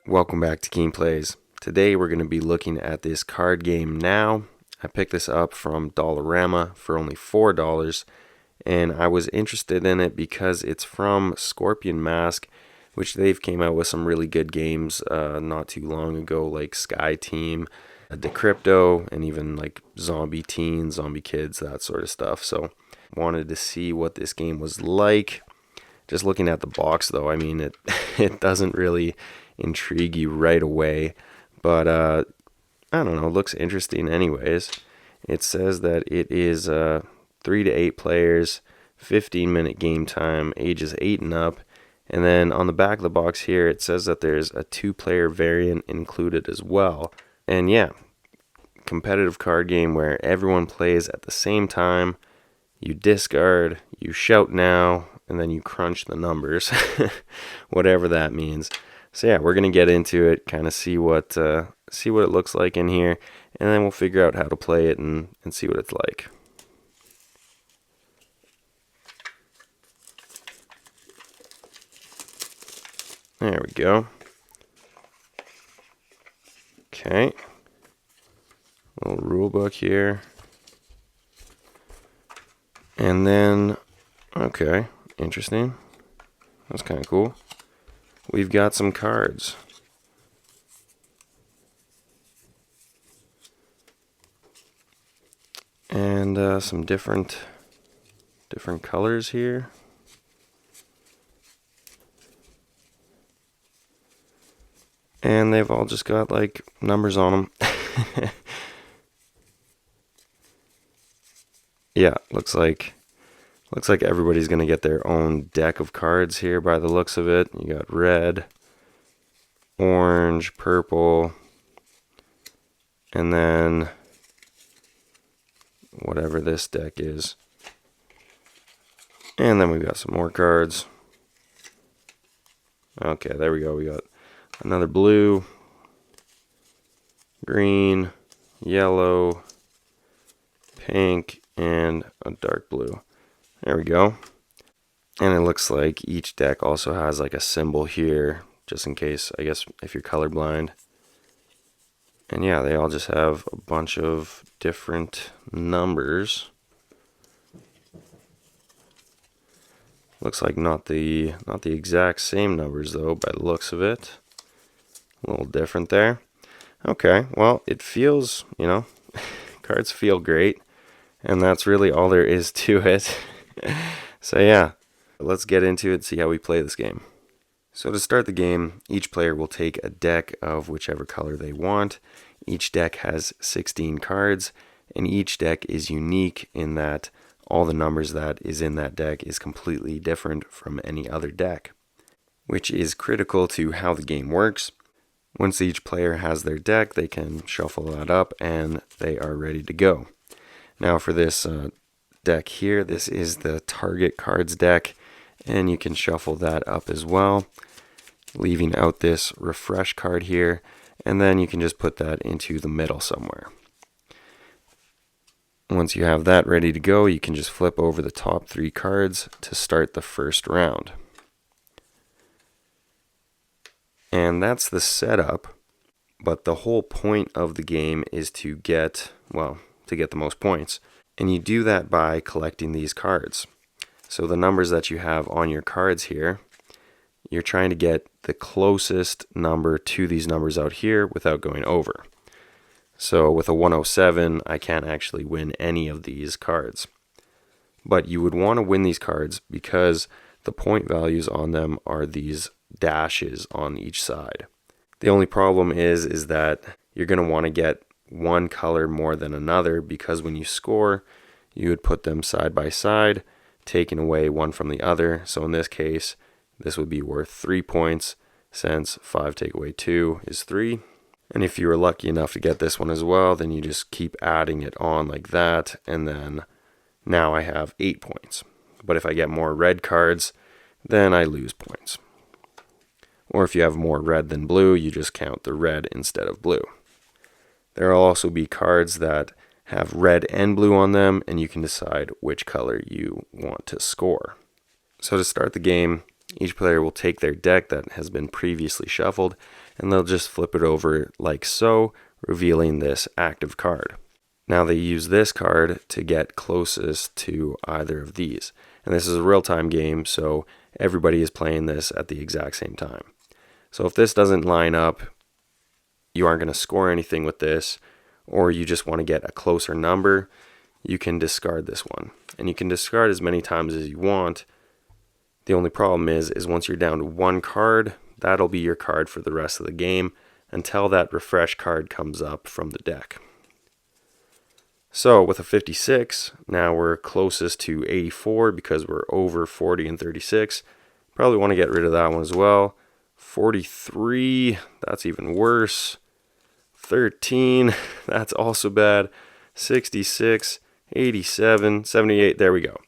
Welcome back to Keen Plays. Today we're going to be looking at this card game Now. I picked this up from Dollarama for only $4, and I was interested in it because it's from Scorpion Mask, which they've came out with some really good games not too long ago, like Sky Team, Decrypto, and even like Zombie Teens, Zombie Kids, that sort of stuff. So wanted to see what this game was like. Just looking at the box though, I mean it doesn't really intrigue you right away, but I don't know, it looks interesting anyways. It says that it is 3 to 8 players, 15-minute game time, ages 8 and up, and then on the back of the box here it says that there's a 2-player variant included as well. And yeah, competitive card game where everyone plays at the same time. You discard, you shout now, and then you crunch the numbers, whatever that means. So yeah, we're gonna get into it, kind of see what it looks like in here, and then we'll figure out how to play it and see what it's like. There we go. Okay, little rule book here, and then okay, interesting. That's kind of cool. We've got some cards. And some different colors here. And they've all just got like numbers on them. Yeah, looks like everybody's gonna get their own deck of cards here by the looks of it. You got red, orange, purple, and then whatever this deck is. And then we've got some more cards. Okay, there we go. We got another blue, green, yellow, pink, and a dark blue. There we go. And it looks like each deck also has like a symbol here, just in case, I guess, if you're colorblind. And yeah, they all just have a bunch of different numbers. Looks like not the exact same numbers though, by the looks of it. A little different there. Okay, well, it feels, cards feel great, and that's really all there is to it. So yeah, let's get into it and see how we play this game. So to start the game, each player will take a deck of whichever color they want. Each deck has 16 cards, and each deck is unique in that all the numbers that is in that deck is completely different from any other deck, which is critical to how the game works. Once each player has their deck, they can shuffle that up and they are ready to go. Now for this deck here, this is the target cards deck, and you can shuffle that up as well, leaving out this refresh card here, and then you can just put that into the middle somewhere. Once you have that ready to go, you can just flip over the top 3 cards to start the first round. And that's the setup, but the whole point of the game is to get the most points. And you do that by collecting these cards. So the numbers that you have on your cards here, you're trying to get the closest number to these numbers out here without going over. So with a 107, I can't actually win any of these cards. But you would want to win these cards because the point values on them are these dashes on each side. The only problem is that you're going to want to get one color more than another, because when you score, you would put them side by side, taking away one from the other. So in this case, this would be worth 3 points, since 5 take away 2 is 3. And if you were lucky enough to get this one as well, then you just keep adding it on like that, and then now I have 8 points. But if I get more red cards, then I lose points. Or if you have more red than blue, you just count the red instead of blue. There will also be cards that have red and blue on them, and you can decide which color you want to score. So to start the game, each player will take their deck that has been previously shuffled, and they'll just flip it over like so, revealing this active card. Now they use this card to get closest to either of these. And this is a real-time game, so everybody is playing this at the exact same time. So if this doesn't line up, you aren't going to score anything with this, or you just want to get a closer number, you can discard this one. And you can discard as many times as you want. The only problem is once you're down to one card, that'll be your card for the rest of the game until that refresh card comes up from the deck. So with a 56, now we're closest to 84 because we're over 40 and 36. Probably want to get rid of that one as well. 43, that's even worse. 13, that's also bad. 66, 87, 78, there we go.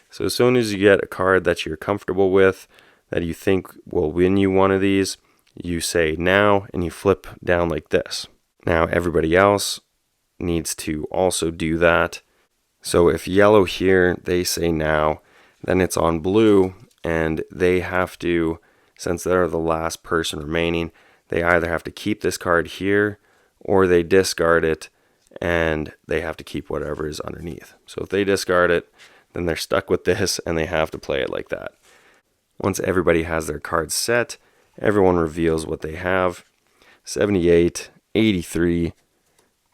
So as soon as you get a card that you're comfortable with, that you think will win you one of these, you say now, and you flip down like this. Now everybody else needs to also do that. So if yellow here, they say now, then it's on blue, and they have to, since they're the last person remaining, they either have to keep this card here, or they discard it, and they have to keep whatever is underneath. So if they discard it, then they're stuck with this, and they have to play it like that. Once everybody has their cards set, everyone reveals what they have. 78, 83,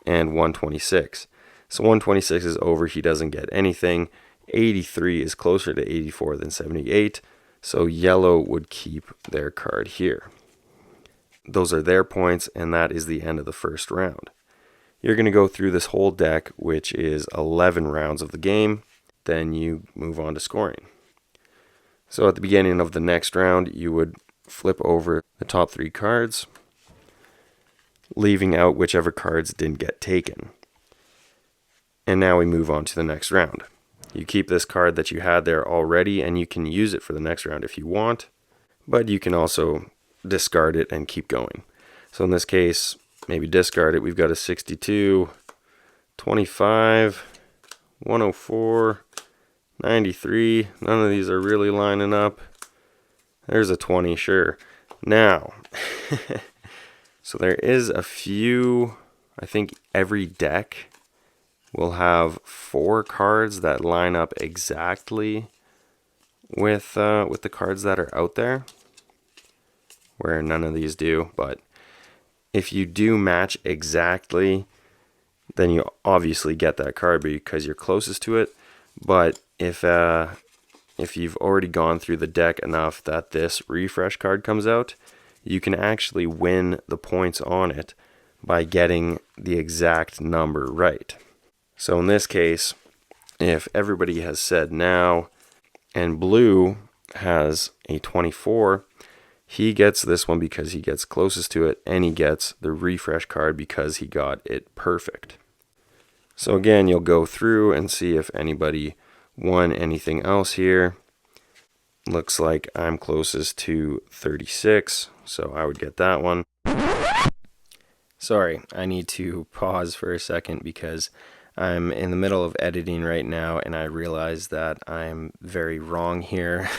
and 126. So 126 is over, he doesn't get anything. 83 is closer to 84 than 78, so yellow would keep their card here. Those are their points, and that is the end of the first round. You're going to go through this whole deck, which is 11 rounds of the game. Then you move on to scoring. So at the beginning of the next round, you would flip over the top 3 cards, leaving out whichever cards didn't get taken. And now we move on to the next round. You keep this card that you had there already, and you can use it for the next round if you want, but you can also discard it and keep going. So in this case, maybe discard it. We've got a 62, 25, 104, 93. None of these are really lining up. There's a 20, sure. Now, so there is a few, I think every deck will have 4 cards that line up exactly with the cards that are out there, where none of these do. But if you do match exactly, then you obviously get that card because you're closest to it. But if you've already gone through the deck enough that this refresh card comes out, you can actually win the points on it by getting the exact number right. So in this case, if everybody has said now, and blue has a 24, he gets this one because he gets closest to it, and he gets the refresh card because he got it perfect. So again, you'll go through and see if anybody won anything else here. Looks like I'm closest to 36, so I would get that one. Sorry, I need to pause for a second because I'm in the middle of editing right now, and I realize that I'm very wrong here.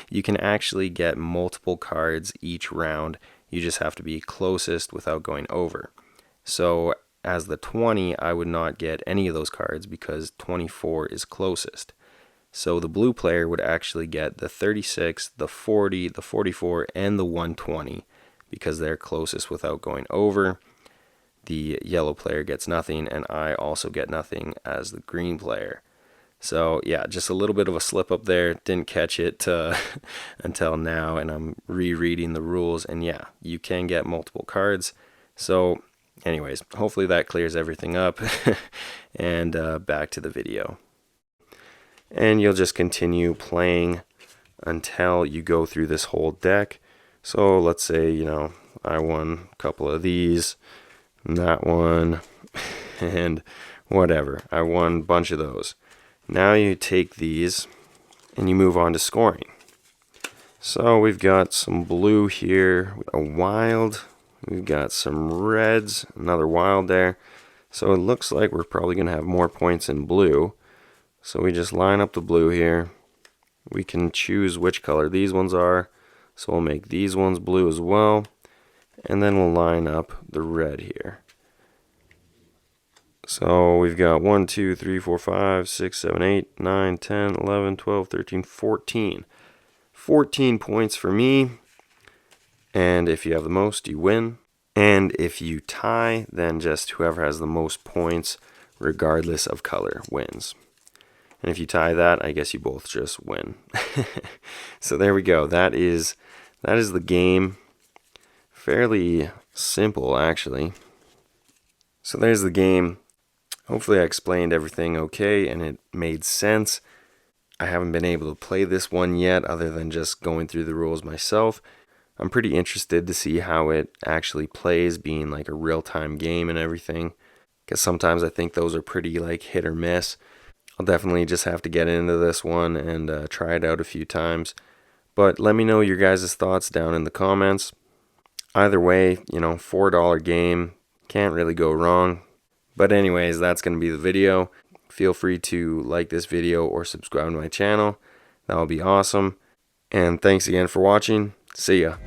You can actually get multiple cards each round. You just have to be closest without going over. So as the 20, I would not get any of those cards because 24 is closest. So the blue player would actually get the 36, the 40, the 44, and the 120 because they're closest without going over. The yellow player gets nothing, and I also get nothing as the green player. So yeah, just a little bit of a slip up there. Didn't catch it until now, and I'm rereading the rules. And yeah, you can get multiple cards. So anyways, hopefully that clears everything up. And back to the video. And you'll just continue playing until you go through this whole deck. So let's say, I won a couple of these, and that one, and whatever. I won a bunch of those. Now you take these and you move on to scoring. So we've got some blue here, a wild. We've got some reds, another wild there. So it looks like we're probably going to have more points in blue. So we just line up the blue here, we can choose which color these ones are. So we'll make these ones blue as well. And then we'll line up the red here. So we've got 1, 2, 3, 4, 5, 6, 7, 8, 9, 10, 11, 12, 13, 14. 14 points for me. And if you have the most, you win. And if you tie, then just whoever has the most points, regardless of color, wins. And if you tie that, I guess you both just win. So there we go. That is the game. Fairly simple, actually. So there's the game. Hopefully I explained everything okay and it made sense. I haven't been able to play this one yet other than just going through the rules myself. I'm pretty interested to see how it actually plays, being like a real-time game and everything. Because sometimes I think those are pretty like hit or miss. I'll definitely just have to get into this one and try it out a few times. But let me know your guys' thoughts down in the comments. Either way, you know, $4 game, can't really go wrong. But anyways, that's going to be the video. Feel free to like this video or subscribe to my channel. That would be awesome. And thanks again for watching. See ya.